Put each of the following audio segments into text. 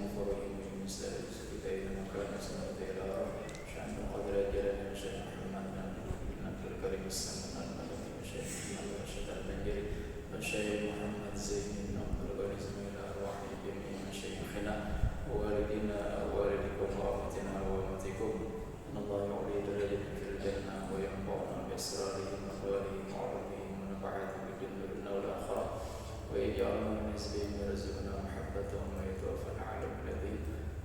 وفرهم ومثل سكتين مكان سنة إلى شأن قدر جلال شيخ محمد بن عبد الكريم السمن المدني وشيخ محمد رشيد البنجري وشيخ محمد زين بن عبد الغني زميل أرواح جميع مشايخنا ووالدنا ووالدكم وأمتنا وأمتكم أن الله يعلي درجتكم في الجنة وينفعنا بأسرارهم وأخبارهم وعلومهم ونفعاتهم في الدنيا والآخرة ويجعلنا من حزبهم ويرزقنا محبتهم ويتوفنا على الذي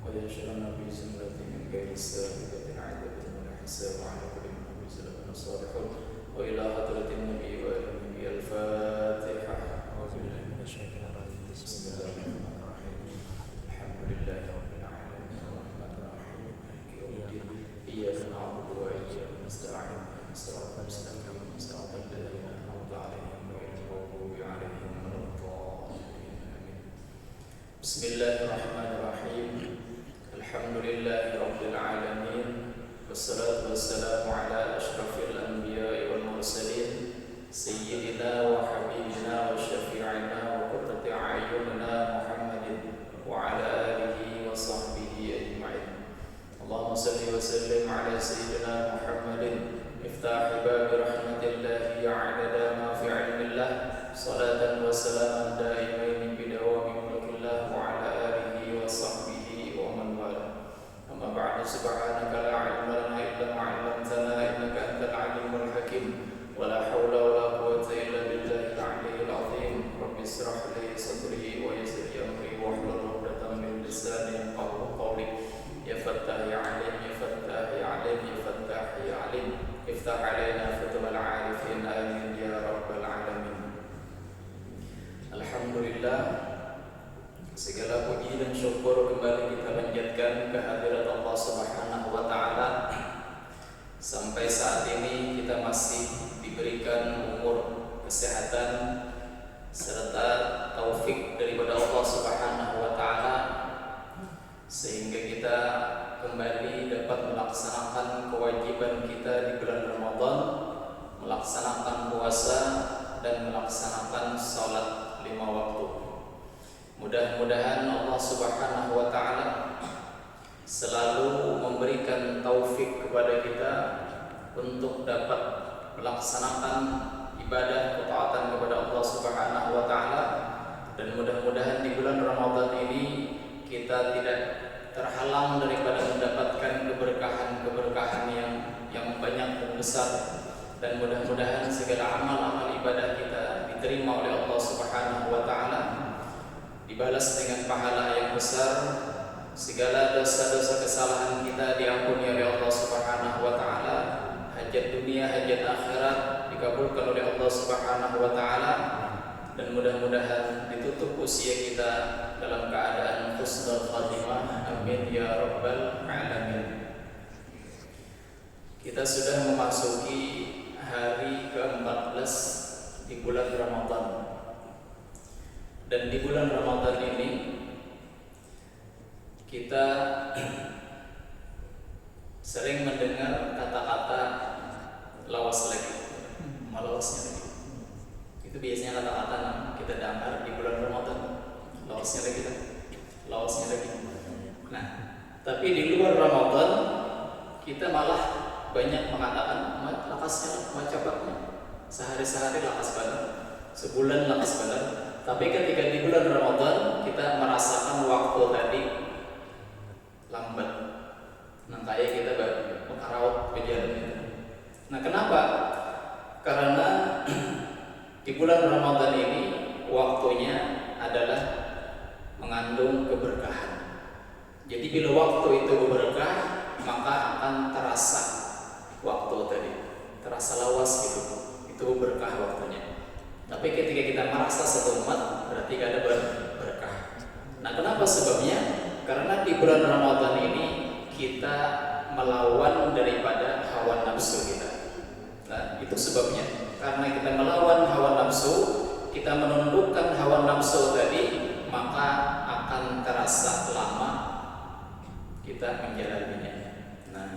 ويشغلنا في زمرة من غير سابقة عدد ولا حساب على كل من هو سلفنا صالحون وإلى حضرة النبي وآل النبي الفاتحة أعوذ بالله من الشيطان الرجيم بسم الله الرحمن الرحيم الحمد لله رب العالمين الرحمن الرحيم مالك يوم الدين إياك نعبد وإياك نستعين صراط المستقيم صراط الذين أنعمت عليهم غير المغضوب عليهم ولا الضالين آمين بسم الله الرحمن الرحيم الحمد لله رب العالمين والصلاة والسلام على أشرف الأنبياء والمرسلين سيدنا وحبيبنا وشفيعنا وقرة أعيننا محمد وعلى آله وصحبه أجمعين اللهم صل وسلم على سيدنا محمد مفتاح باب رحمة الله عدد ما في علم الله صلاة وسلاما دائمين بدوام ملك الله وعلى آله وصحبه ومن والاه أما بعد سبحانك لا علم لنا إلا ما علمتنا إنك أنت العليم الحكيم ولا حول ولا قوة إلا بالله العلي العظيم رب اشرح لي صدري ويسر لي أمري واحلل عقدة من لساني يفقهوا قولي يا فتاح يا عليم يا فتاح يا عليم يا فتاح يا عليم افتح علينا فتوى العارفين آمين يا رب العالمين. Alhamdulillah, segala puji dan syukur kembali kita panjatkan kehadirat Allah Subhanahu wa taala. Sampai saat ini kita masih diberikan umur, kesehatan serta taufik daripada Allah Subhanahu wa taala sehingga kita kembali dapat melaksanakan kewajiban kita di bulan Ramadan, melaksanakan puasa dan melaksanakan salat 5 waktu. Mudah-mudahan Allah Subhanahu wa taala selalu memberikan taufik kepada kita untuk dapat melaksanakan ibadah ketaatan kepada Allah Subhanahu wa taala, dan mudah-mudahan di bulan Ramadan ini kita tidak terhalang daripada mendapatkan keberkahan-keberkahan yang banyak dan besar, dan mudah-mudahan segala amal-amal ibadah kita diterima oleh Allah Subhanahu wa taala, dibalas dengan pahala yang besar, segala dosa-dosa kesalahan kita diampuni oleh Allah Subhanahu wa taala, hajat dunia hajat akhirat dikabulkan oleh Allah Subhanahu wa taala, dan mudah-mudahan ditutup usia kita dalam keadaan husnul khatimah. Amin ya rabbal alamin. Kita sudah memasuki hari ke-14 di bulan Ramadan. Dan di bulan Ramadan ini kita sering mendengar kata-kata lawas lagi, malawasnya lagi. Itu biasanya kata-kata kita dengar di bulan Ramadan. Lawasnya lagi, lawasnya lagi. Nah, tapi di luar Ramadan kita malah banyak mengatakan lakasnya, macapatnya. Sehari-sehari lakas banget, sebulan lakas banget. Tapi ketika di bulan Ramadan kita merasakan waktu tadi lambat. Nah, kayak kita mengaraut berjalan. Nah, kenapa? Karena di bulan Ramadan ini waktunya adalah mengandung keberkahan. Jadi bila waktu itu berkah, maka akan terasa waktu tadi, terasa lawas gitu. Itu berkah waktunya. Tapi ketika kita merasa satu umat, berarti ada berkah. Nah, kenapa sebabnya? Karena di bulan Ramadan ini kita melawan daripada hawa nafsu kita. Nah, itu sebabnya. Karena kita melawan hawa nafsu, kita menundukkan hawa nafsu tadi, maka akan terasa lama kita menjalaninya. Nah,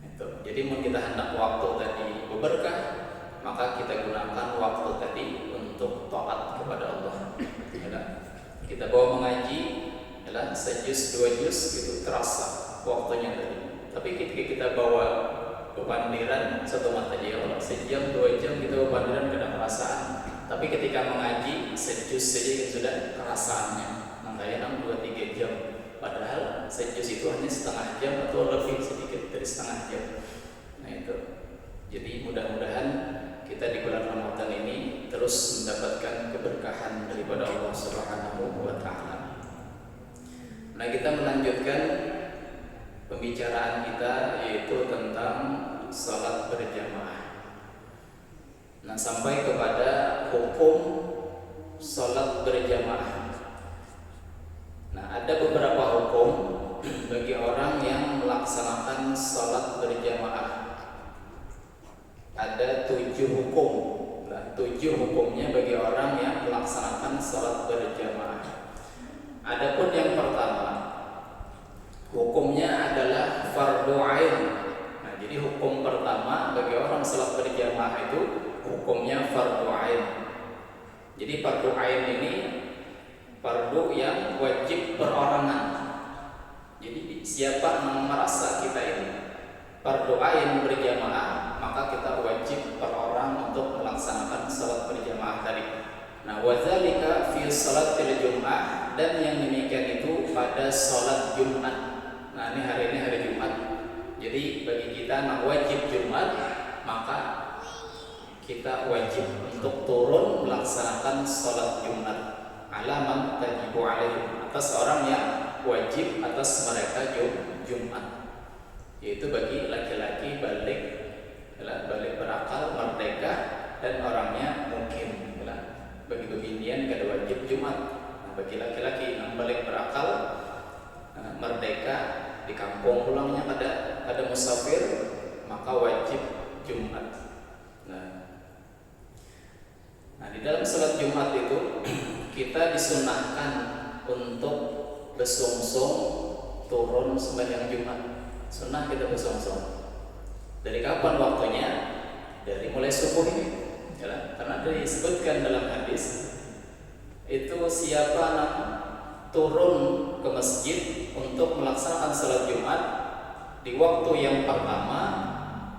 itu. Jadi mau kita hendak waktu tadi berkah, maka kita gunakan waktu tadi untuk taat kepada Allah. Ya, kita bawa mengaji, ya, sejus 2 juz itu terasa waktunya tadi. Tapi ketika kita bawa kepandiran satu materi, ya, sejam 2 jam kita bawa pandiran kena perasaan. Tapi ketika mengaji sejus saja itu sudah kerasaannya. Makanya 2-3 jam. Padahal sejus itu hanya setengah jam atau lebih sedikit dari setengah jam. Nah itu. Jadi mudah-mudahan kita di bulan Ramadan ini terus mendapatkan keberkahan daripada Allah Subhanahu wa Ta'ala. Nah, kita melanjutkan pembicaraan kita yaitu tentang salat berjamaah. Nah, sampai kepada hukum salat berjamaah. Nah, ada beberapa hukum bagi orang yang melaksanakan salat berjamaah. Ada 7 hukum. Nah, 7 hukumnya bagi orang yang melaksanakan salat berjamaah. Adapun yang pertama, hukumnya adalah fardu ain. Nah, jadi hukum pertama bagi orang salat berjamaah itu hukumnya fardu ain. Jadi fardu ain ini fardu yang wajib perorangan. Jadi siapa yang merasa kita ini fardu ain berjamaah, maka kita wajib per orang untuk melaksanakan salat berjamaah tadi. Nah, wadzalika fi salatil Jumat, dan yang demikian itu pada salat Jumat. Nah, ini hari Jumat. Jadi bagi kita yang wajib Jumat, maka kita wajib untuk turun melaksanakan salat Jumat. Alaman tajibu alaihim, atas orang yang wajib atas mereka Jumat. Yaitu bagi laki-laki balik berakal, merdeka, dan orangnya mungkin. Bagi beginian kada wajib Jumat. Nah, bagi laki-laki yang balik berakal, merdeka, di kampung pulangnya ada musafir, maka wajib Jumat. Nah, di dalam salat Jumat itu kita disunahkan untuk bersungsung turun sembahyang Jumat. Sunnah kita bersungsung. Dari kapan waktunya? Dari mulai subuh ini, ya, karena disebutkan dalam hadis itu siapa yang turun ke masjid untuk melaksanakan salat Jumat di waktu yang pertama,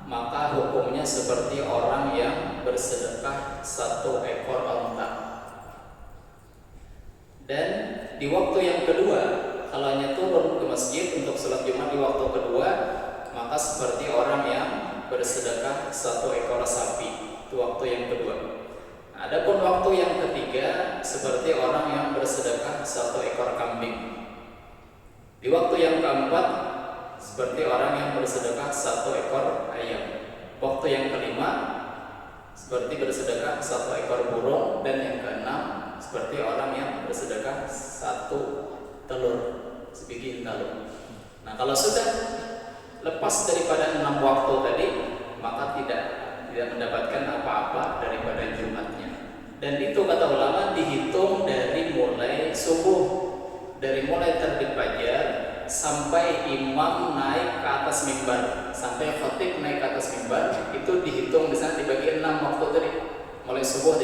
maka hukumnya seperti orang yang bersedekah 1 ekor unta. Dan di waktu yang kedua, kalau hanya turun ke masjid untuk salat Jumat di waktu kedua, maka seperti orang yang bersedekah 1 ekor sapi. Itu waktu yang kedua. Adapun waktu yang ketiga, seperti orang yang bersedekah 1 ekor kambing. Di waktu yang keempat, seperti orang yang bersedekah 1 ekor ayam. Waktu yang kelima, seperti bersedekah 1 ekor burung. Dan yang keenam, seperti orang yang bersedekah 1 telur, sebiji telur. Nah, kalau sudah lepas daripada 6 waktu tadi, maka tidak mendapatkan apa-apa daripada Jumatnya. Dan itu kata ulama dihitung dari mulai subuh, dari mulai terbit fajar sampai imam naik ke atas mimbar, sampai khatib naik ke atas mimbar, itu dihitung di sana dibagi 6 waktu tadi. Mulai subuh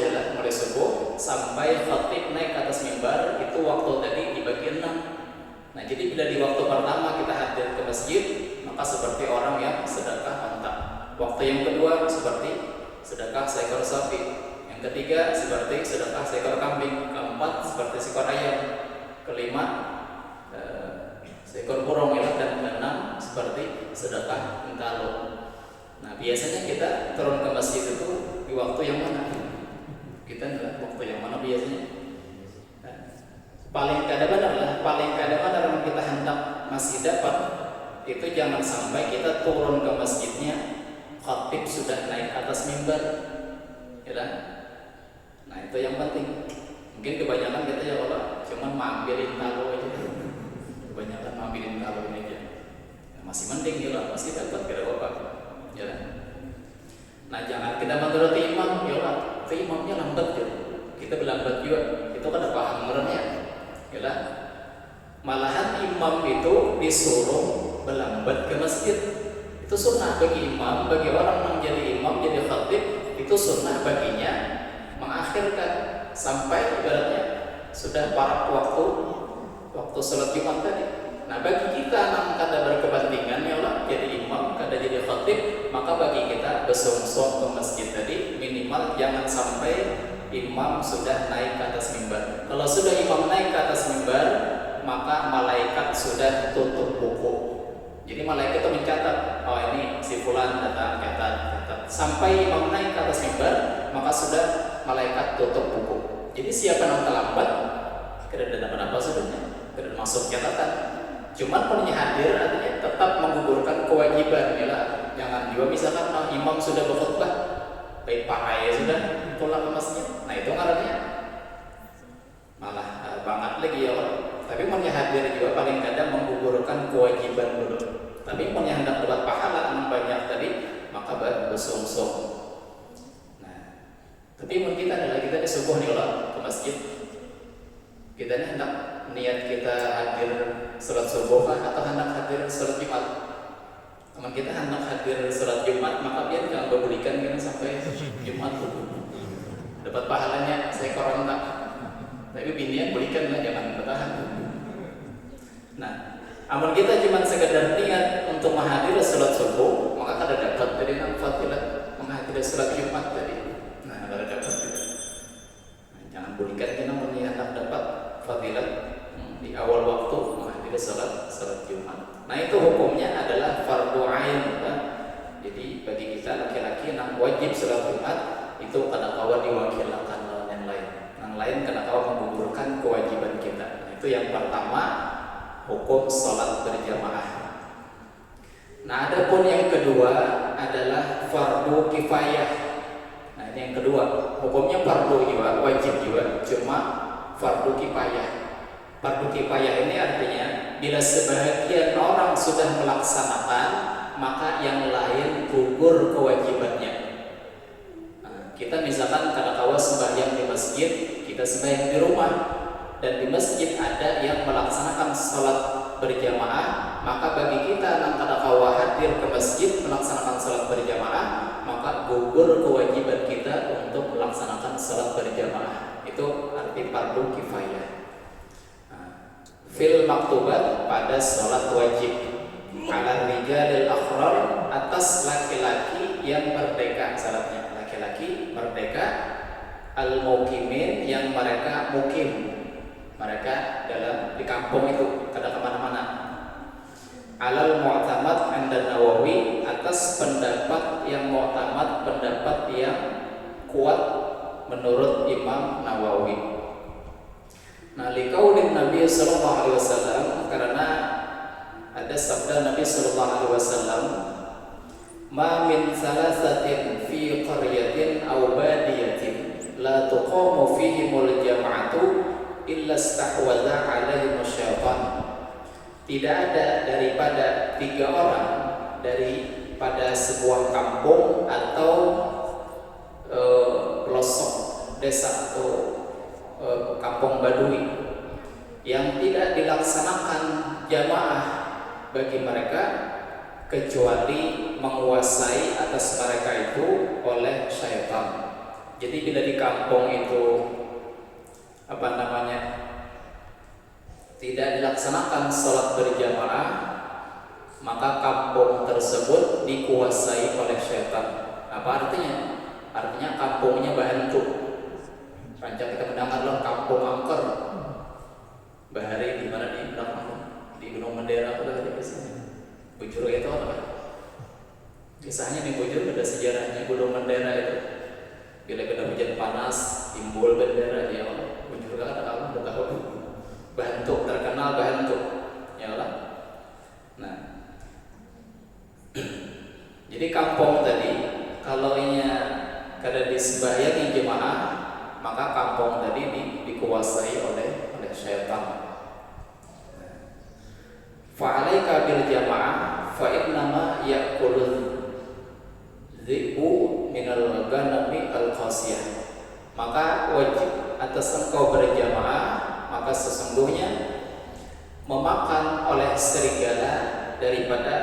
sampai khatib naik ke atas mimbar, itu waktu tadi dibagi 6. Nah, jadi bila di waktu pertama kita hadir ke masjid, maka seperti orang yang sedekah unta. Waktu yang kedua seperti sedekah seekor sapi. Yang ketiga seperti sedekah seekor kambing. Keempat seperti seekor ayam. Kelima seekor burung, dan keenam seperti sedekah entalo. Nah, biasanya kita turun ke masjid itu di waktu yang mana? Kita enggak waktu yang mana biasanya? Paling kadang-kadang kita hendak masih dapat, itu jangan sampai kita turun ke masjidnya khatib sudah naik atas mimbar, ya kan? Nah, itu yang penting. Mungkin kebanyakan kita ya Allah cuma ngambilin talo aja, kebanyakan ngambilin talo ini aja, ya, masih mending ya lah, masih dapat kira apa, ya kan? Nah, jangan kita menuruti imam, ya Allah, imamnya lambat ya, kita berlambat juga, itu kan ada paham merenya, ya kan? Malahan imam itu disuruh berlambat ke masjid. Itu sunnah bagi imam, bagi orang yang jadi imam, jadi khatib, itu sunnah baginya mengakhirkan sampai ibaratnya sudah paruh waktu waktu sholat Jumat tadi. Nah bagi kita yang kada berkepentingan ya Allah jadi imam, kada jadi khatib, maka bagi kita bersungsung ke masjid tadi minimal jangan sampai imam sudah naik ke atas mimbar. Kalau sudah imam naik ke atas mimbar, maka malaikat sudah tutup buku. Jadi malaikat itu mencatat, oh ini si fulan datang, catat. Sampai imam naik ke atas mimbar, maka sudah malaikat tutup buku. Jadi siapa yang terlambat, tidak ada apa-apa sudahnya, tidak masuk catatan. Cuman punya hadir artinya tetap menggugurkan kewajiban, ya lah. Jangan juga misalkan imam sudah berkhutbah, baik pakai sudah pulang ke masjid. Nah itu artinya malah banget lagi ya Allah. Tapi punya hadir juga paling kadang menggugurkan kewajiban dulu. Tapi punya hendak dapat pahala yang banyak tadi, maka bersungsung. Nah, tapi mun kita adalah kita disubuh nih Allah ke masjid. Kita ini hendak niat kita hadir sholat subuh atau hendak hadir sholat Jumat. Teman kita hendak hadir sholat Jumat, maka biar jangan bebulikan kan sampai Jumat dapat pahalanya saya korontak. Tapi binian bulikan lah, jangan bertahan. Nah, amun kita cuma sekedar niat untuk menghadiri sholat subuh, maka kada dapat dari fadilah menghadiri sholat Jumat tadi. Nah, kada dapat juga. Nah, jangan bulikan kita meniat dapat fadilah di awal waktu menghadiri sholat Jumat. Nah itu hukumnya adalah fardu ain, kan? Jadi bagi kita laki-laki yang wajib sholat Jumat itu kada kawa diwakilkan yang lain. Yang lain kada kawa menggugurkan kewajiban kita. Nah, itu yang pertama, hukum sholat berjamaah. Nah adapun yang kedua adalah fardu kifayah. Nah ini yang kedua, hukumnya fardu juga, wajib juga, cuma fardu kifayah. Fardu kifayah ini artinya bila sebagian orang sudah melaksanakan, maka yang lain gugur kewajibannya. Nah, kita misalkan kadang-kala sembahyang di masjid, kita sembahyang di rumah, dan di masjid ada yang melaksanakan sholat berjamaah, maka bagi kita yang kadang-kala hadir ke masjid melaksanakan sholat berjamaah, maka gugur kewajiban kita untuk melaksanakan sholat berjamaah. Itu arti fardu kifayah. Fil maktubat pada sholat wajib ala rijalil akhrar, atas laki-laki yang merdeka. Syaratnya laki-laki merdeka, al mukimin yang mereka mukim, mereka dalam di kampung itu kada kemana-mana. Alal mu'tamad anda Nawawi, atas pendapat yang mu'tamad, pendapat yang kuat menurut Imam Nawawi. Nah, liqaulin Nabi sallallahu alaihi wasallam, karena ada sabda Nabi sallallahu alaihi wasallam, ma min salasatin fi qaryatin aw badiyatin la tuqamu fihimul jama'atu illa istahwadha alaihim syaitan. Tidak ada daripada 3 orang daripada sebuah kampung atau pelosok desa atau kampung badui yang tidak dilaksanakan jamaah bagi mereka kecuali menguasai atas mereka itu oleh syaitan. Jadi bila di kampung itu tidak dilaksanakan sholat berjamaah, maka kampung tersebut dikuasai oleh syaitan. Apa artinya? Artinya kampungnya bahantu. Rancang kita mendengar loh kampung angker. Bahari di mana di belakang di Gunung Mendera atau dari kisahnya. Bujur itu apa? Kisahnya di Bujur ada sejarahnya Gunung Mendera itu. Bila kena hujan panas timbul bendera dia. Bujur kan ada kamu udah tahu. Bahantu terkenal bahantu. Ya Allah. Nah. Jadi kampung tadi kalau kada disembahyangi jemaah, maka kampung tadi dikuasai oleh syaitan. Fa'alaika bil jamaah fa innama ya'kulul dhi'bu minal ghanami al-qasiyah. Maka wajib atas engkau berjamaah, maka sesungguhnya memakan oleh serigala daripada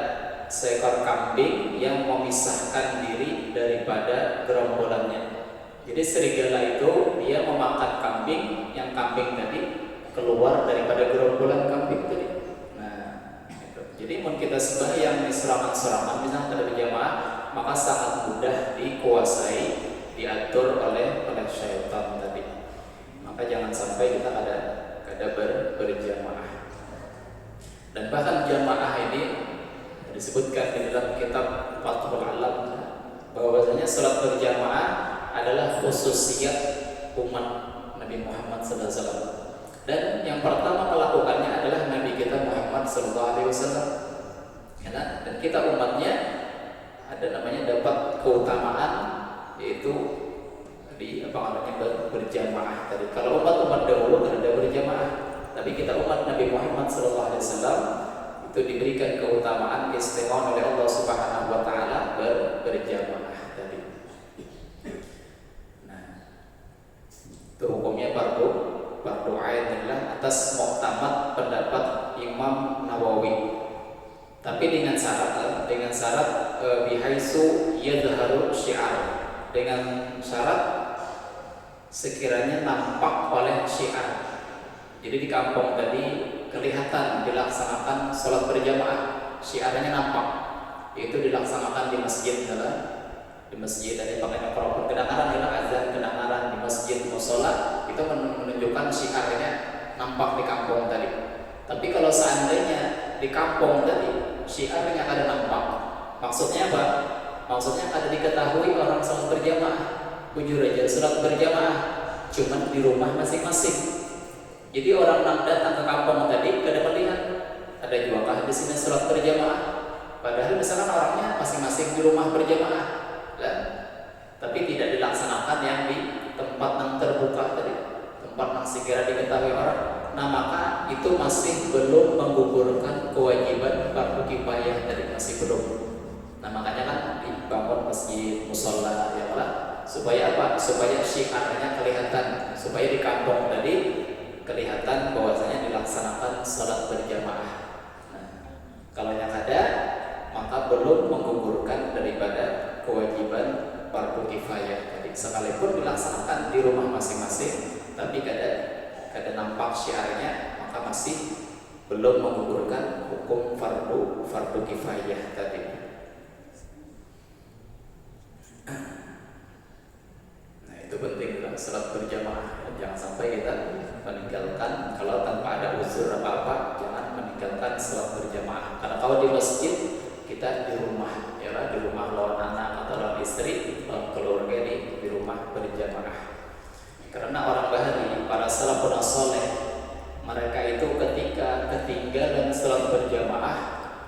seekor kambing yang memisahkan diri daripada gerombolannya. Jadi serigala itu dia memakan kambing, yang kambing tadi keluar daripada gerombolan kambing. kita sembahyang di serangan-serangan misalnya ada berjamaah, maka sangat mudah dikuasai, diatur oleh syaitan tadi. Maka jangan sampai kita ada berjamaah. Dan bahkan jamaah ini disebutkan di dalam kitab Fathul Alam bahwasanya salat berjamaah adalah khususiyat umat Nabi Muhammad SAW. Dan yang pertama melakukannya adalah Nabi kita Muhammad SAW. Ya, dan kita umatnya ada namanya dapat keutamaan yaitu di berjamaah tadi. Kalau umat dahulu kan ada berjamaah, tapi kita umat Nabi Muhammad SAW itu diberikan keutamaan istimewa oleh Allah Subhanahu Wa Taala berjamaah tadi. Nah, itu hukumnya fardu ain adalah atas muktamad pendapat Imam Nawawi. Tapi dengan syarat bihaisu yadharu syiar, dengan syarat sekiranya nampak oleh syiar. Jadi di kampung tadi kelihatan dilaksanakan sholat berjamaah, syiarnya nampak, yaitu dilaksanakan di masjid di masjid ada pakai mikrofon kedengaran, azan kedengaran di masjid musola, itu menunjukkan syiarnya nampak di kampung tadi. Tapi kalau seandainya di kampung tadi syiarnya ada nampak, maksudnya apa? Maksudnya ada diketahui orang sholat berjamaah, jujur aja sholat berjamaah cuman di rumah masing-masing. Jadi orang datang ke kampung tadi gak dapat lihat ada juakah di sini sholat berjamaah, padahal misalkan orangnya masing-masing di rumah berjamaah, tapi tidak dilaksanakan yang di tempat yang terbuka tadi, tempat yang segera diketahui orang. Nah maka itu masih belum menggugurkan kewajiban fardu kifayah tadi, masih belum. Nah makanya kan dibangun masjid musola ya Allah, supaya apa? Supaya syiarnya kelihatan, supaya di kampung tadi kelihatan bahwasanya dilaksanakan sholat berjamaah. Nah, kalau yang ada maka belum menggugurkan daripada kewajiban fardu kifayah tadi, sekalipun dilaksanakan di rumah masing-masing, tapi kada nampak syiarnya, maka masih belum menggugurkan hukum fardu kifayah tadi. Nah itu penting dalam sholat berjamaah, jangan sampai kita meninggalkan kalau tanpa ada uzur apa-apa, jangan meninggalkan sholat berjamaah. Karena kalau di masjid kita di rumah, ya di rumah lawan anak atau lawan istri, lawan keluarga di rumah berjamaah. Karena orang bahari, para salafun as-saleh, mereka itu ketika ketinggalan sholat berjamaah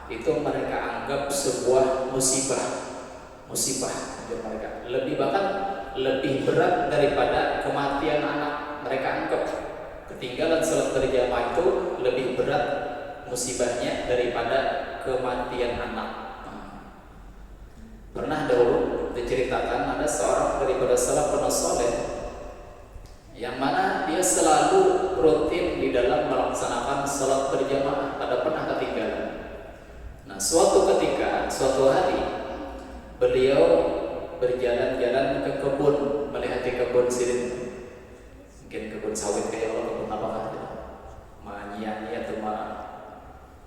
itu mereka anggap sebuah musibah mereka, lebih berat daripada kematian anak. Mereka anggap ketinggalan sholat berjamaah itu lebih berat musibahnya daripada kematian anak. Pernah dahulu diceritakan ada seorang daripada salafun as-saleh yang mana dia selalu rutin di dalam melaksanakan sholat berjamaah, tidak pernah ketinggalan. Nah suatu hari beliau berjalan-jalan ke kebun, melihat kebun sirih, mungkin kebun sawit kayak kebun apakah, menyiangi atau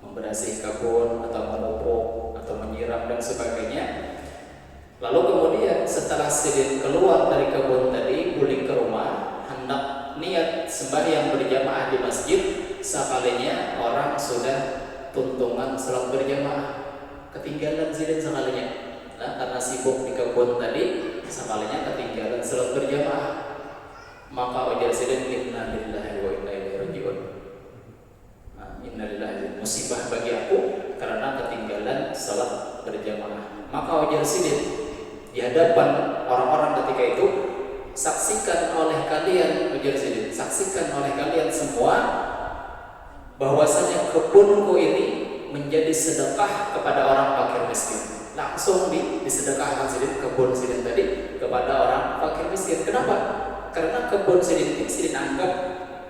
memberasih kebun atau memupuk atau menyiram dan sebagainya. Lalu kemudian setelah sirih keluar dari kebun tadi, pulang ke rumah, hendak niat sembahyang berjamaah di masjid, sekalinya orang sudah tuntungan sholat berjamaah, ketinggalan sirih sekalinya. Nah, karena sibuk di kebun tadi, sekalinya ketinggalan sholat berjamaah. Maka ujar sirih, inna lillahi wa inna ilaihi raji'un. Inna lillahi, musibah bagi aku karena ketinggalan sholat berjamaah. Maka ujar sirih di hadapan orang-orang ketika itu, saksikan oleh kalian, ujar sirih, saksikan oleh kalian semua bahwasanya kebunku ini menjadi sedekah kepada orang fakir miskin. Langsung disedekahkan sidin kebun sidin tadi kepada orang fakir miskin. Kenapa? Karena kebun sidin ini sidin anggap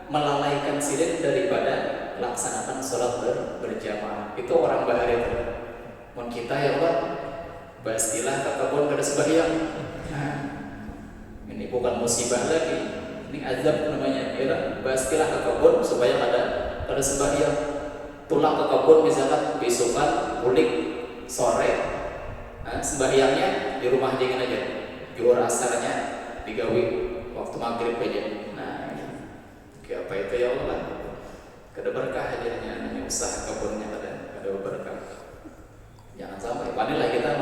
melalaikan sidin daripada melaksanakan sholat berjamaah. Itu orang bahari itu. Mun kita ya Allah, pastilah ke kebun kada sembahyang. Nah, ini bukan musibah lagi, ini azab namanya. Ya, pastilah ke kebun supaya kada sembahyang. pulang ke kebun misalkan besokan bulik sore, sembahyangnya di rumah aja, juhur asarnya digawe waktu maghrib aja. Nah, kayak apa itu ya Allah, kada berkah jadinya namanya usaha kebunnya kada berkah. Jangan sampai panilah kita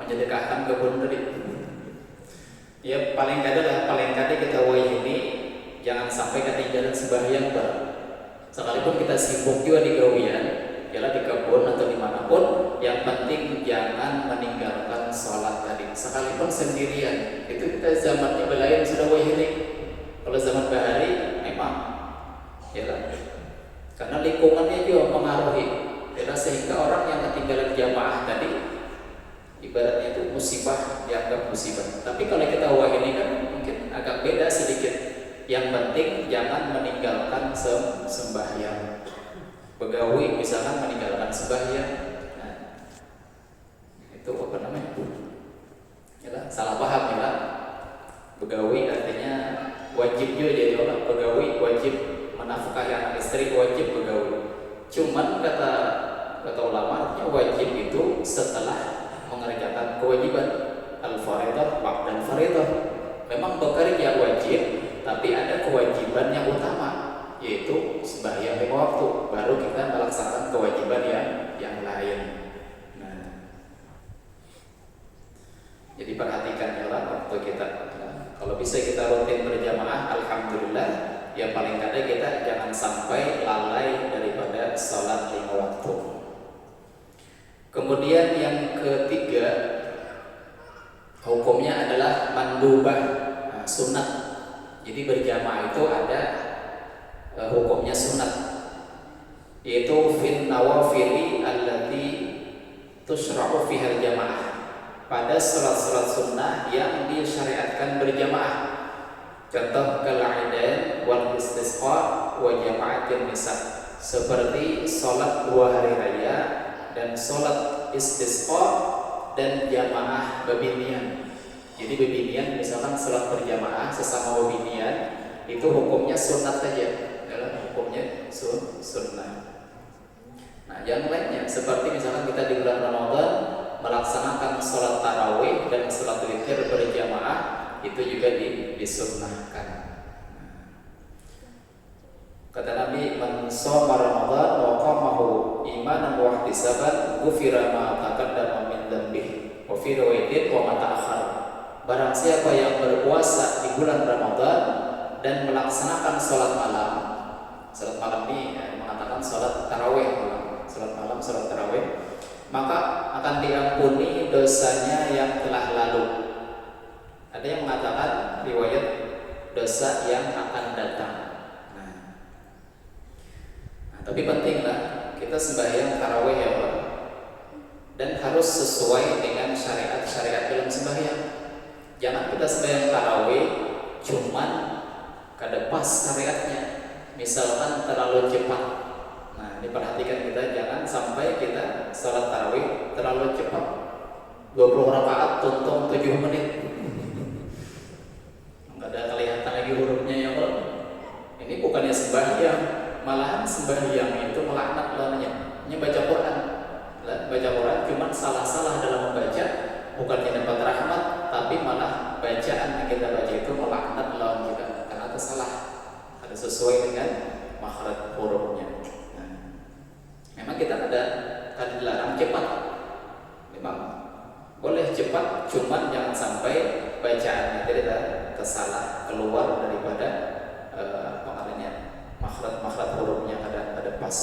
menyedekahkan kebun tadi. Ya paling kada kita ini jangan sampai ketinggalan sembahyang bareng. Sekalipun kita sibuk juga di gawian, ialah di kebun atau dimanapun, yang penting jangan meninggalkan sholat tadi. Sekalipun sendirian, itu kita zamannya belayan sudah ini. Kalau zaman bahari memang, ialah karena lingkungannya juga mengaruhi, ialah sehingga orang yang ketinggalan jamaah tadi, ibaratnya itu musibah, dianggap musibah. Tapi kalau kita ini kan mungkin agak beda sedikit. Yang penting jangan meninggalkan sembahyang. Begawi misalkan meninggalkan sembahyang, nah, itu apa namanya? Yalah, salah paham ya. Begawi artinya wajib juga jadi orang. Begawi wajib menafkahi anak istri, wajib begawi. Cuman kata ulama artinya wajib itu setelah mengerjakan kewajiban. Al-faridah ba'dal faridah. Memang bekerja wajib, tapi ada kewajiban yang utama, yaitu sembahyang 5 waktu. Baru kita melaksanakan kewajiban yang lain. Nah, jadi perhatikan ya waktu kita. Kalau bisa kita rutin berjamaah, alhamdulillah. Yang paling kada kita jangan sampai lalai daripada sholat 5 waktu. Kemudian yang ketiga, hukumnya adalah mandubah, sunat. Jadi berjamaah itu ada hukumnya sunat, yaitu fin nawafili allati tushra'u fiha jamaah, pada salat-salat sunnah yang disyariatkan berjamaah. Contoh kalaidan wal istisqa wa jama'atin nisa, seperti salat 2 hari raya dan salat istisqa dan jamaah bebinian. Jadi bebinian misalkan salat berjamaah sesama bebinian itu hukumnya sunat saja, dalam hukumnya sunnah. Nah, yang lainnya seperti misalkan kita di bulan Ramadan melaksanakan salat tarawih dan salat witir berjamaah, itu juga disunnahkan. Kata Nabi, man shoma Ramadan wa qamahu imanan wa ihtisaban ghufira ma taqaddama min dhanbihi wa fi riwayatin wa ma ta'akhkhara. Barang siapa yang berpuasa di bulan Ramadan dan melaksanakan sholat malam ini mengatakan sholat tarawih, sholat malam, sholat tarawih, maka akan diampuni dosanya yang telah lalu. Ada yang mengatakan riwayat dosa yang akan datang. Nah, tapi pentinglah kita sembahyang tarawih ya Allah, dan harus sesuai dengan syariat dalam sembahyang. Jangan kita sembahyang tarawih cuman kada pas syariatnya, misalkan terlalu cepat. Nah, diperhatikan kita jangan sampai kita salat tarawih terlalu cepat, 20 rakaat tuntung 7 menit. Enggak ada kelihatan lagi hurufnya ya Allah. Ini bukannya sembahyang, malahan sembahyang itu melaknat lawannya. Ini baca Quran cuman salah-salah dalam membaca, bukannya dapat rahmat, tapi malah bacaan yang kita baca itu melaknat lawan kita karena salah, ada sesuai dengan makhraj hurufnya. Nah, memang kita ada dilarang cepat, memang boleh cepat, cuman jangan sampai bacaannya tidak tersalah, keluar daripada makhraj hurufnya ada pas.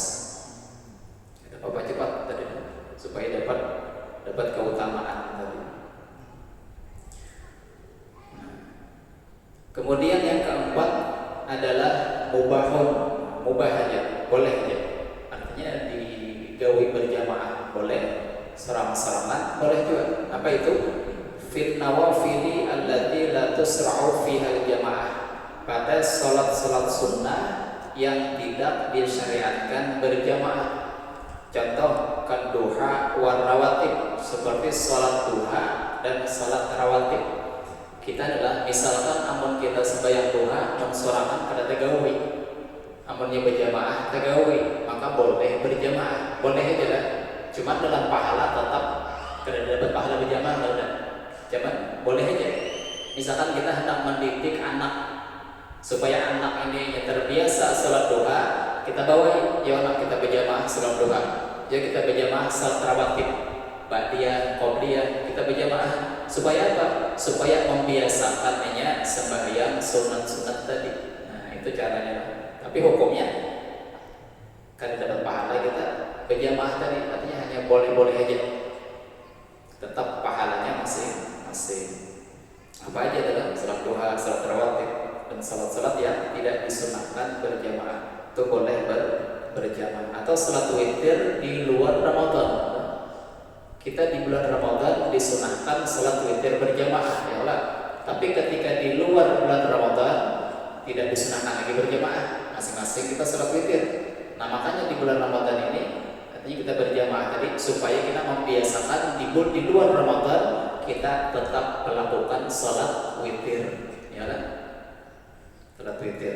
Ada apa cepat tadi supaya dapat keutamaan tadi. Kemudian yang keempat adalah mubah aja, boleh aja. Artinya digawi berjamaah boleh, serang-serangan boleh juga. Apa itu? Fit nawafili allati la tusra'u fiha jamaah, pada salat-salat sunnah yang tidak disyariatkan berjamaah. Contoh duha war rawatib, seperti salat duha dan salat rawatib. Kita adalah misalkan amun kita sembahyang duha dan sorangan kada tagawi, amunnya berjamaah tagawi, maka maka boleh berjamaah, boleh aja lah. Cuma dalam pahala tetap karena dapat pahala berjamaah kalau tidak. Cuman boleh aja. Misalkan kita hendak mendidik anak supaya anak ini terbiasa sholat duha, kita bawa ya anak kita berjamaah sholat duha, ya kita berjamaah sholat rawatib, ba'diyah, qobliyah, kita berjamaah supaya apa? Supaya membiasakannya sembahyang sunat-sunat tadi. Nah itu caranya. Tapi hukumnya kan dapat pahala kita berjamaah tadi, artinya hanya boleh-boleh aja. Tetap pahalanya masing-masing. Apa aja dalam sholat duha, sholat rawatib, dan sholat-sholat yang tidak disunahkan berjamaah itu boleh berjamaah. Atau sholat witir di luar Ramadan. Kita di bulan Ramadan disunahkan sholat witir berjamaah, ya Allah. Tapi ketika di luar bulan Ramadan tidak disunahkan lagi berjamaah, masing-masing kita sholat witir. Nah makanya di bulan Ramadan ini artinya kita berjamaah tadi supaya kita membiasakan di luar Ramadan kita tetap melakukan sholat witir, ya kan? Sholat witir.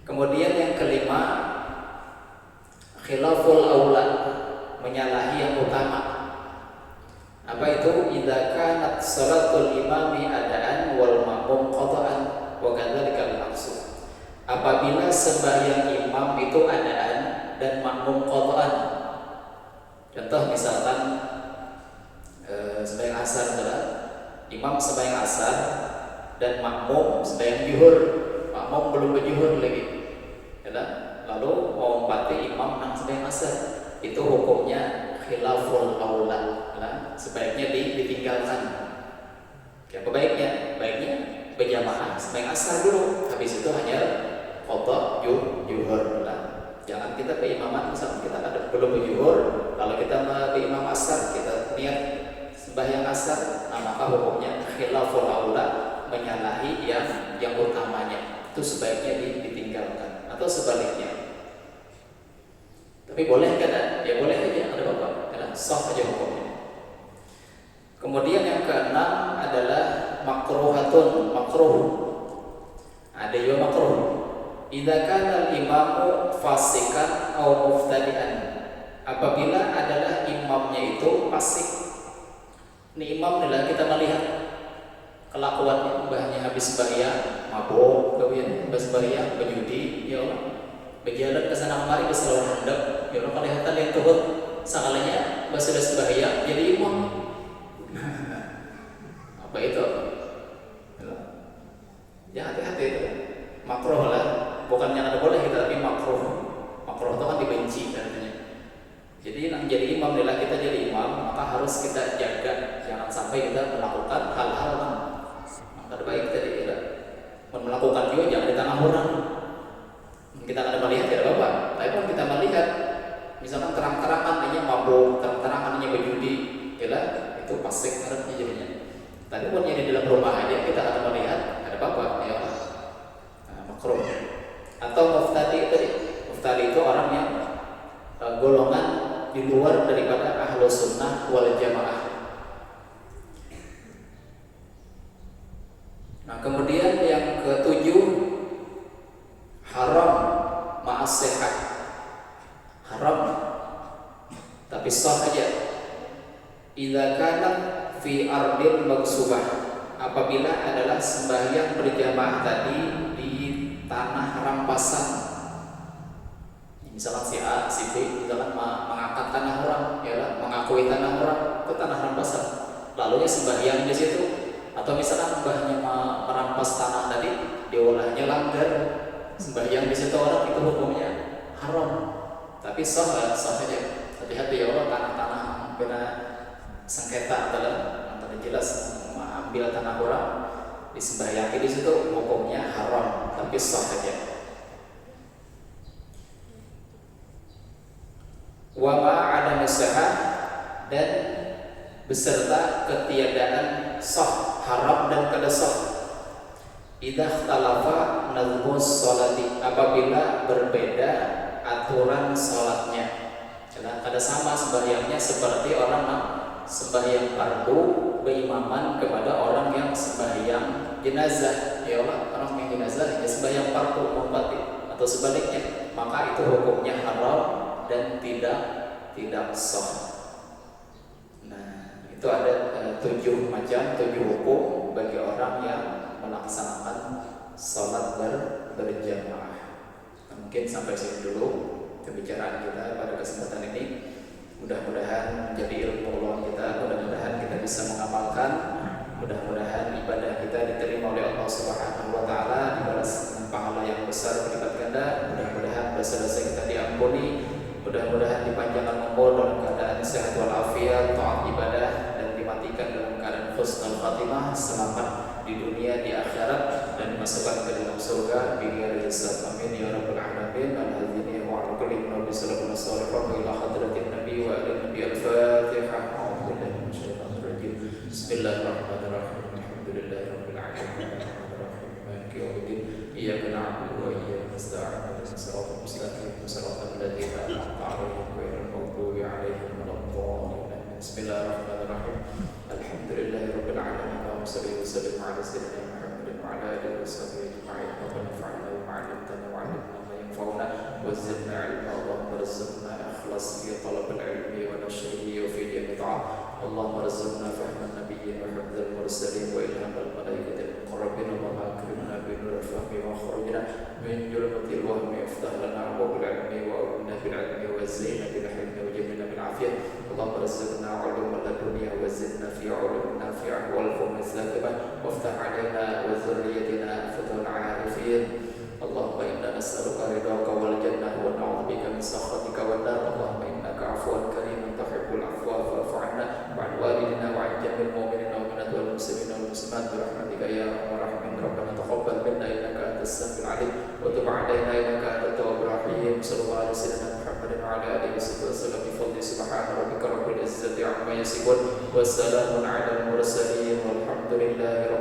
Kemudian yang kelima, khilaful aula, menyalahi yang utama. Apa itu? Idza kanat sholatul imami adaan wal ma'mum qada'an wa kadzalika al-aqsu. Apabila sembahyang imam itu adaan dan makmum qada'an. Contoh misalkan sembahyang asar adalah imam sembahyang asar dan makmum sembahyang zuhur. Makmum belum berzuhur lagi. Ya, lalu mau empati imam nang sembahyang asar. Itu hukumnya khilaful aula. Nah, sebaiknya ditinggalkan. Apa baiknya? Baiknya berjamaah sembahyang asar dulu. Habis itu hanya qada zuhur. Jangan kita berimaman, misalnya kita ada belum berzuhur, lalu kita berimam asar, kita niat sembahyang asar, nah maka hukumnya khilaful aula, menyalahi yang utamanya. Itu sebaiknya ditinggalkan atau sebaliknya. Tapi boleh kan? Ya boleh aja, ada apa-apa, karena sah aja hukumnya. Kemudian yang keenam adalah makruhatun, makruh. Ada juga makruh. Idza kana al-imamu fasikan atau muftadian. Apabila adalah imamnya itu fasik. Ini imam adalah kita melihat kelakuannya, mbahnya habis sembahyang, mabuk, kemudian habis sembahyang berjudi, ya Allah. Berjalan ke sana kemari ke saluran hendak, ya Allah kelihatan yang turut sakalanya mbah sudah sembahyang jadi imam. Apa itu? Ya hati-hati itu. Makruh lah. Bukannya ada boleh kita, tapi makruh. Makruh itu kan dibenci artinya. Jadi yang jadi imam adalah kita jadi imam, maka harus kita jaga jangan sampai kita melakukan hal-hal yang terbaik tadi kita melakukan juga jangan di tanah orang. Kita akan melihat tidak apa-apa. Tapi kalau kita melihat misalkan terang-terangan ini mabuk, terang-terangan ini berjudi, ya itu fasik artinya jadinya. Tapi pun yang di dalam rumah aja kita akan melihat ada apa-apa, ya makruh. Atau muftadi tadi, muftadi itu orang yang golongan di luar daripada ahlu sunnah wal jamaah. Nah kemudian yang ketujuh, haram ma'as-sihah, haram tapi sah aja. Idza kana fi ardil magsubah, apabila adalah sembahyang berjamaah tadi di tanah rampasan. Misalkan si A, si B, misalkan mengangkat tanah orang, ya, mengakui tanah orang ke tanah rampasan. Lalu ya sembahyang di situ, atau misalkan mbahnya merampas tanah tadi, diolahnya langgar, sembahyang di situ orang itu hukumnya haram. Tapi sah aja. Hati-hati ya Allah, tanah-tanah kena sengketa adalah antara jelas mengambil tanah orang disembahyangi di situ hukumnya haram, tapi sah saja. Wa ma'adami sihah, dan beserta ketiadaan sah, haram dan kada sah. Idza ikhtalafa nazmus sholati, apabila berbeda aturan salatnya. Karena kada sama sembahyangnya seperti orang yang sembahyang fardu berimaman kepada orang yang sembahyang jenazah. Ya Allah, orang yang jenazah ya sembahyang fardu mumpati atau sebaliknya, maka itu hukumnya haram dan tidak sah. Nah, itu ada 7 hukum bagi orang yang melaksanakan sholat berjamaah. Nah, mungkin sampai sini dulu pembicaraan kita pada kesempatan ini. Mudah-mudahan menjadi ilmu Allah kita, mudah-mudahan kita bisa mengamalkan, mudah-mudahan ibadah kita diterima oleh Allah Subhanahu wa taala, dibalas dengan pahala yang besar berlipat ganda. Mudah-mudahan dosa-dosa kita diampuni, mudah-mudahan dipanjangkan umur dalam keadaan sehat walafiat, taat ibadah, dan dimatikan dalam keadaan husnul khatimah, selamat di dunia, di akhirat, dan dimasukkan ke dalam surga bighairi hisab. Amin ya rabbal alamin. Al-hadini wa ala kulli nabi sallallahu alaihi wasallam ila hadratin nabi wa ala nabi al-fatihah. A'udzu billahi minasyaitonir rajim. Bismillahirrahmanirrahim. Alhamdulillahi rabbil alamin. Arrahmanirrahim. Maliki yaumiddin. Iyyaka na'budu wa iyyaka nasta'in. Ihdinas siratal mustaqim. Siratal ladzina an'amta 'alaihim ghairil maghdubi 'alaihim waladdallin. Bismillahirrahmanirrahim. Alhamdulillahi rabbil alamin. Sallallahu alaihi wasallam ala sayyidina Muhammadin wa ala alihi washabbihi ajma'in. Rabbana fa'alna bima 'allamtana wa 'allimna ma yanfa'una wa zidna 'ilma. Allahumma arzuqna ikhlas fi talab al-'ilmi wa nashrihi wa fi jami' ta'at. Allahumma arzuqna fahma an-nabiyyin wa hifdz al-mursalin wa ilham al-malaikati al-muqarrabin. Allahumma akrimna bi nur al-fahmi wa akhrijna min julmati al-wahmi waftah lana abwaab al-'ilmi wa aghnina bil-'ilmi wa zidna bil-hilmi wa jamilna bil-'afiyah. Allahumma arzuqna 'uluman ladunya wa zidna fi 'ulumin nafi'ah wal fahmi الزاكبة وافتح علينا وذريتنا فتح العارفين. اللهم إنا نسألك رضاك والجنة ونعوذ بك من سخطك والنار. اللهم إنك عفو كريم تحب العفو فاعف عنا وعن والدنا وعن جميع المؤمنين والمؤمنات والمسلمين والمسلمات برحمتك يا أرحم الراحمين. ربنا تقبل منا إنك أنت السميع العليم وتب علينا إنك أنت التواب الرحيم. صلى الله على سيدنا محمد وعلى آله وسلم بفضل سبحان ربك رب العزة عما يصفون وسلام على المرسلين والحمد لله رب